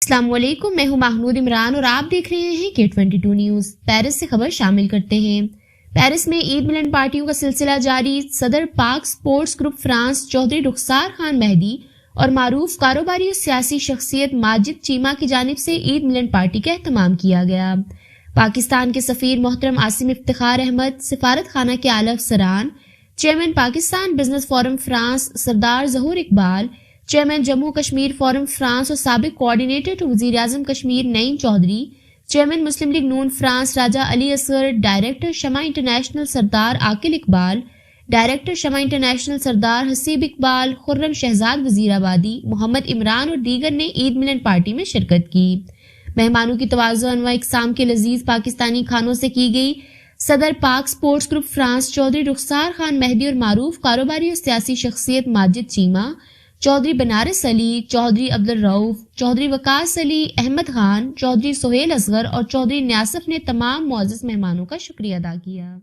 السلام علیکم، میں ہوں ماہنود عمران اور آپ دیکھ رہے ہیں K22 نیوز۔ پیرس سے خبر شامل کرتے ہیں۔ پیرس میں عید ملن پارٹیوں کا سلسلہ جاری۔ صدر پاک سپورٹس گروپ فرانس چودھری رخسار خان مہدی اور معروف کاروباری اور سیاسی شخصیت ماجد چیمہ کی جانب سے عید ملن پارٹی کا اہتمام کیا گیا۔ پاکستان کے سفیر محترم عاصم افتخار احمد، سفارت خانہ کے اعلی افسران، chairman Pakistan business forum France سردار ظہور Iqbal, chairman Jammu Kashmir forum France اور سابق کوآرڈینیٹر ٹو وزیر اعظم کشمیر نعیم چودھری، چیئرمین مسلم لیگ نون فرانس راجہ علی اصغر، ڈائریکٹر شمع انٹرنیشنل سردار عاقل اقبال، ڈائریکٹر شمع انٹرنیشنل سردار حسیب اقبال، خرم شہزاد وزیر آبادی، محمد عمران اور دیگر نے عید ملن پارٹی میں شرکت کی۔ مہمانوں کی تواضع انواع اقسام کے لذیذ پاکستانی کھانوں سے کی گئی۔ صدر پاک سپورٹس گروپ فرانس چودھری رخسار خان مہدی اور معروف کاروباری اور سیاسی شخصیت ماجد چیمہ، چودھری بنارس علی، چودھری عبدالرؤف، چودھری وقاص علی، احمد خان، چودھری سہیل اصغر اور چودھری نیاسف نے تمام معزز مہمانوں کا شکریہ ادا کیا۔